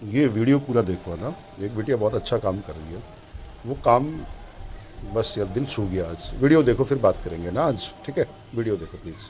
ये वीडियो पूरा देखो ना। एक बिटिया बहुत अच्छा काम कर रही है। वो काम बस यार दिल छू गया आज। वीडियो देखो फिर बात करेंगे ना आज, ठीक है? वीडियो देखो प्लीज़।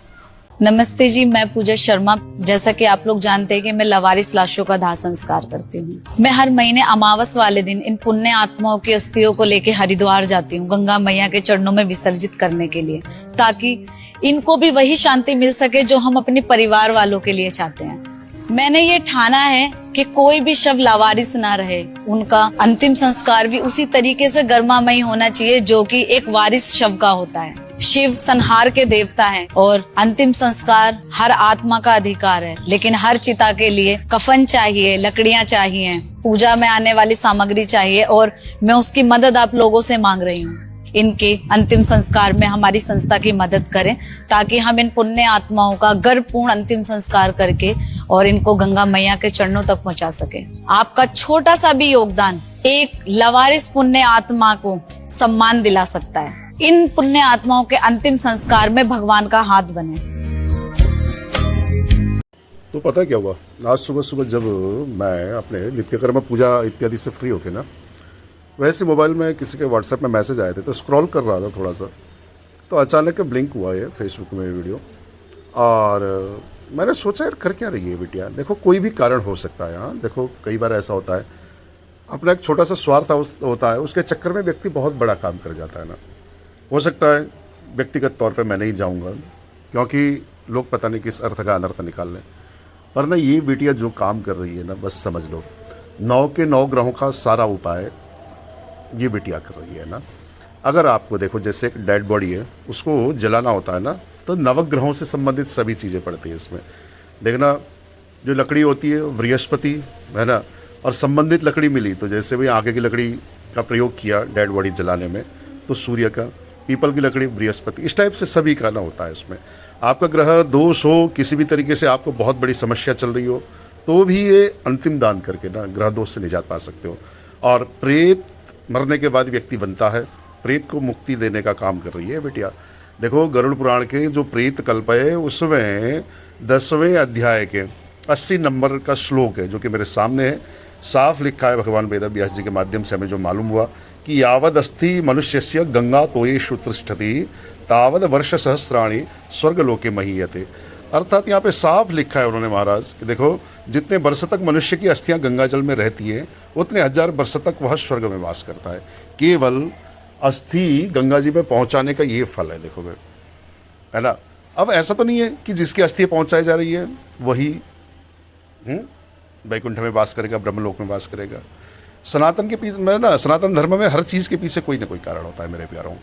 नमस्ते जी, मैं पूजा शर्मा। जैसा कि आप लोग जानते हैं कि मैं लवारिस लाशों का दाह संस्कार करती हूँ। मैं हर महीने अमावस वाले दिन इन पुण्य आत्माओं की अस्थियों को लेके हरिद्वार जाती हूँ, गंगा मैया के चरणों में विसर्जित करने के लिए, ताकि इनको भी वही शांति मिल सके जो हम अपने परिवार वालों के लिए चाहते हैं। मैंने ये ठाना है कि कोई भी शव लावारिस ना रहे। उनका अंतिम संस्कार भी उसी तरीके से गर्मामयी होना चाहिए जो कि एक वारिस शव का होता है। शिव संहार के देवता हैं और अंतिम संस्कार हर आत्मा का अधिकार है, लेकिन हर चिता के लिए कफन चाहिए, लकड़ियां चाहिए, पूजा में आने वाली सामग्री चाहिए, और मैं उसकी मदद आप लोगों से मांग रही हूँ। इनके अंतिम संस्कार में हमारी संस्था की मदद करें, ताकि हम इन पुण्य आत्माओं का गर्वपूर्ण अंतिम संस्कार करके और इनको गंगा मैया के चरणों तक पहुंचा सके। आपका छोटा सा भी योगदान एक लवारिस पुण्य आत्मा को सम्मान दिला सकता है। इन पुण्य आत्माओं के अंतिम संस्कार में भगवान का हाथ बने। तो पता है क्या हुआ? आज सुबह सुबह जब मैं अपने नित्यकर्म पूजा इत्यादि से फ्री होके ना, वैसे मोबाइल में किसी के व्हाट्सएप में मैसेज आए थे तो स्क्रॉल कर रहा था थोड़ा सा, तो अचानक ब्लिंक हुआ ये फेसबुक में वीडियो। और मैंने सोचा यार कर क्या रही है बिटिया। देखो कोई भी कारण हो सकता है यहाँ। देखो कई बार ऐसा होता है, अपना एक छोटा सा स्वार्थ होता है, उसके चक्कर में व्यक्ति बहुत बड़ा काम कर जाता है ना। हो सकता है व्यक्तिगत तौर पे मैं नहीं जाऊंगा, क्योंकि लोग पता नहीं किस अर्थ का अनर्थ निकाल लें, पर ना ये बिटिया जो काम कर रही है ना, बस समझ लो 9 के 9 ग्रहों का सारा उपाय ये बिटिया कर रही है ना। अगर आपको देखो जैसे एक डेड बॉडी है, उसको जलाना होता है ना, तो नवग्रहों से संबंधित सभी चीज़ें पड़ती है इसमें। देखना जो लकड़ी होती है बृहस्पति है ना, और संबंधित लकड़ी मिली तो जैसे भी आगे की लकड़ी का प्रयोग किया डेड बॉडी जलाने में तो सूर्य का, पीपल की लकड़ी बृहस्पति, इस टाइप से सभी का ना होता है इसमें। आपका ग्रह दोष हो, किसी भी तरीके से आपको बहुत बड़ी समस्या चल रही हो, तो भी ये अंतिम दान करके ना ग्रह दोष से निजात पा सकते हो। और प्रेत मरने के बाद व्यक्ति बनता है, प्रेत को मुक्ति देने का काम कर रही है बिटिया। देखो गरुड़ पुराण के जो प्रेत कल्प है उसमें 10वें अध्याय के 80 नंबर का श्लोक है, जो कि मेरे सामने है। साफ लिखा है भगवान वेद व्यास जी के माध्यम से हमें जो मालूम हुआ कि यावद अस्थि मनुष्यस्य गंगा तोयेषु तिष्ठति तावद वर्ष सहस्राणि स्वर्गलोके महीयते। अर्थात यहाँ पे साफ लिखा है उन्होंने महाराज कि देखो जितने वर्ष तक मनुष्य की अस्थियां गंगा जल में रहती हैं उतने 1000 वर्ष तक वह स्वर्ग में वास करता है। केवल अस्थि गंगा जी में पहुंचाने का ये फल है, देखो है ना। अब ऐसा तो नहीं है कि जिसकी अस्थि पहुंचाई जा रही है वही वैकुंठ में वास करेगा, ब्रह्मलोक में वास करेगा। सनातन के पीछे में ना, सनातन धर्म में हर चीज़ के पीछे कोई ना कोई कारण होता है मेरे प्यारों,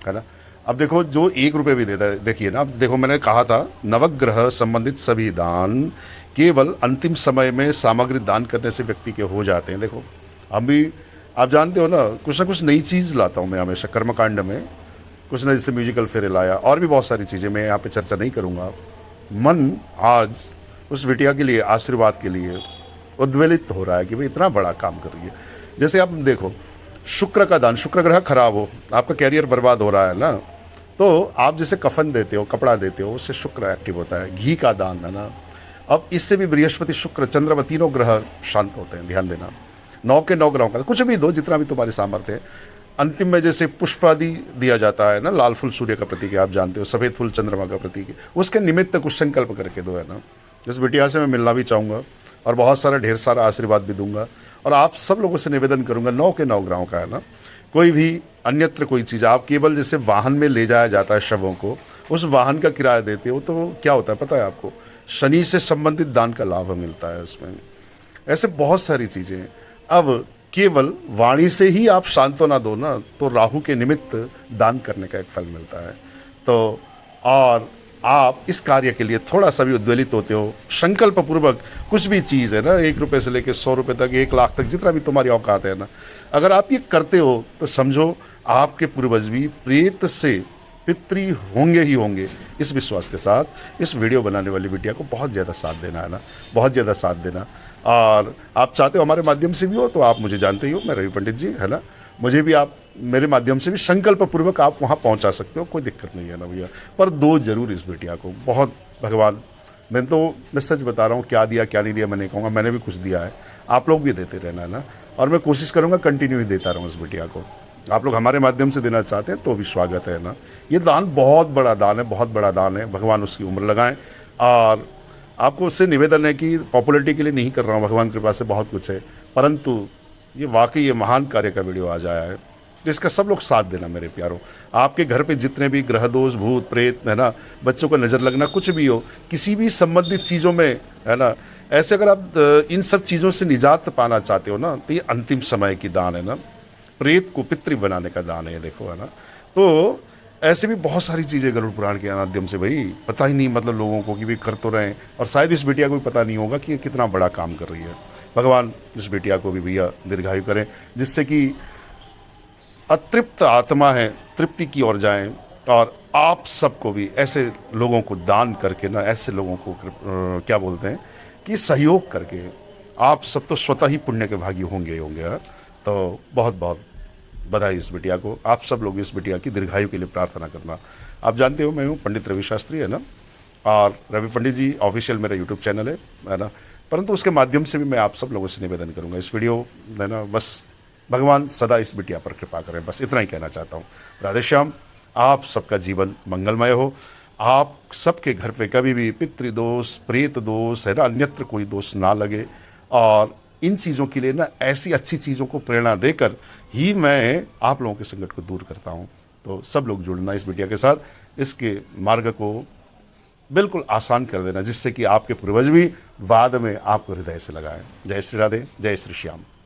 है ना। अब देखो जो 1 रुपये भी देता है, देखिए ना, अब देखो मैंने कहा था नवग्रह संबंधित सभी दान केवल अंतिम समय में सामग्री दान करने से व्यक्ति के हो जाते हैं। देखो हम भी आप जानते हो ना कुछ नई चीज़ लाता हूँ मैं हमेशा कर्मकांड में, कुछ ना, जैसे म्यूजिकल फेरे लाया और भी बहुत सारी चीज़ें, मैं यहाँ पे चर्चा नहीं करूँगा। मन आज उस बिटिया के लिए, आशीर्वाद के लिए उद्वेलित हो रहा है कि भाई इतना बड़ा काम कर रही है। जैसे आप देखो शुक्र का दान, शुक्र ग्रह खराब हो, आपका कैरियर बर्बाद हो रहा है ना, तो आप जैसे कफन देते हो, कपड़ा देते हो, उससे शुक्र एक्टिव होता है। घी का दान है ना, अब इससे भी बृहस्पति शुक्र चंद्रमा तीनों ग्रह शांत होते हैं। ध्यान देना 9 के 9 ग्रहों का कुछ भी दो, जितना भी तुम्हारी सामर्थ्य है। अंतिम में जैसे पुष्प आदि दिया जाता है ना, लाल फूल सूर्य का प्रतीक है आप जानते हो, सफ़ेद फूल चंद्रमा का प्रतीक है, उसके निमित्त कुछ संकल्प करके दो, है ना। इस बिटिया से मैं मिलना भी चाहूँगा और बहुत सारा ढेर सारा आशीर्वाद भी दूंगा। और आप सब लोगों से निवेदन करूंगा 9 के 9 ग्रहों का, है ना, कोई भी अन्यत्र कोई चीज़ आप केवल जैसे वाहन में ले जाया जाता है शवों को, उस वाहन का किराया देते हो तो क्या होता है पता है आपको? शनि से संबंधित दान का लाभ मिलता है इसमें। ऐसे बहुत सारी चीज़ें। अब केवल वाणी से ही आप सांत्वना दो ना, तो राहु के निमित्त दान करने का एक फल मिलता है। तो और आप इस कार्य के लिए थोड़ा सा भी उद्वेलित होते हो, संकल्प पूर्वक कुछ भी चीज़ है ना, 1 रुपये से लेकर 100 रुपये तक, 1 लाख तक, जितना भी तुम्हारी औकात है ना, अगर आप ये करते हो तो समझो आपके पूर्वज भी प्रेत से पितृ होंगे ही होंगे। इस विश्वास के साथ इस वीडियो बनाने वाली बिटिया को बहुत ज़्यादा साथ देना, है ना, बहुत ज़्यादा साथ देना। और आप चाहते हो हमारे माध्यम से भी हो तो आप मुझे जानते ही हो, मैं रवि पंडित जी, है ना, मुझे भी आप मेरे माध्यम से भी संकल्प पूर्वक आप वहाँ पहुँचा सकते हो, कोई दिक्कत नहीं है ना भैया। पर दो जरूर इस बेटिया को, बहुत भगवान, मैं सच बता रहा हूँ, क्या दिया क्या नहीं दिया मैं नहीं कहूँगा, मैंने भी कुछ दिया है। आप लोग भी देते रहना है ना, और मैं कोशिश करूँगा कंटिन्यू ही देता रहूँ इस बिटिया को। आप लोग हमारे माध्यम से देना चाहते हैं तो भी स्वागत है ना। ये दान बहुत बड़ा दान है, बहुत बड़ा दान है, भगवान उसकी उम्र लगाएं। और आपको उससे निवेदन है कि पॉपुलैरिटी के लिए नहीं कर रहा हूँ, भगवान के पास से बहुत कुछ है, परंतु ये वाकई ये महान कार्य का वीडियो आज आया है, इसका सब लोग साथ देना मेरे प्यारों। आपके घर पे जितने भी ग्रह दोष, भूत प्रेत है ना, बच्चों का नज़र लगना, कुछ भी हो, किसी भी संबंधित चीज़ों में है ना, ऐसे अगर आप इन सब चीज़ों से निजात पाना चाहते हो ना, तो ये अंतिम समय की दान है ना, प्रेत को पितृ बनाने का दान है ये, देखो है ना। तो ऐसे भी बहुत सारी चीज़ें गरुड़ पुराण के माध्यम से भाई पता ही नहीं, मतलब लोगों को कि भी कर तो रहे हैं, और शायद इस बिटिया को भी पता नहीं होगा कि ये कितना बड़ा काम कर रही है। भगवान इस बिटिया को भी भैया दीर्घायु करें, जिससे कि अतृप्त आत्मा है तृप्ति की ओर जाएं, और आप सबको भी ऐसे लोगों को दान करके ना, ऐसे लोगों को क्या बोलते हैं कि सहयोग करके आप सब तो स्वतः ही पुण्य के भागी होंगे ही होंगे। हाँ? तो बहुत बहुत बधाई इस बिटिया को। आप सब लोग इस बिटिया की दीर्घायु के लिए प्रार्थना करना। आप जानते हो मैं हूँ पंडित रवि शास्त्री है ना, और रवि पंडित जी ऑफिशियल मेरा यूट्यूब चैनल है ना, परंतु उसके माध्यम से भी मैं आप सब लोगों से निवेदन करूँगा, इस वीडियो है ना, बस भगवान सदा इस बिटिया पर कृपा करें, बस इतना ही कहना चाहता हूँ। राधे श्याम। आप सबका जीवन मंगलमय हो। आप सबके घर पे कभी भी पितृदोष, प्रेत दोष है ना, अन्यत्र कोई दोष ना लगे, और इन चीज़ों के लिए ना ऐसी अच्छी चीज़ों को प्रेरणा देकर ही मैं आप लोगों के संकट को दूर करता हूँ। तो सब लोग जुड़ना इस बिटिया के साथ, इसके मार्ग को बिल्कुल आसान कर देना, जिससे कि आपके पूर्वज भी बाद में आपको हृदय से लगाएं। जय श्री राधे, जय श्री श्याम।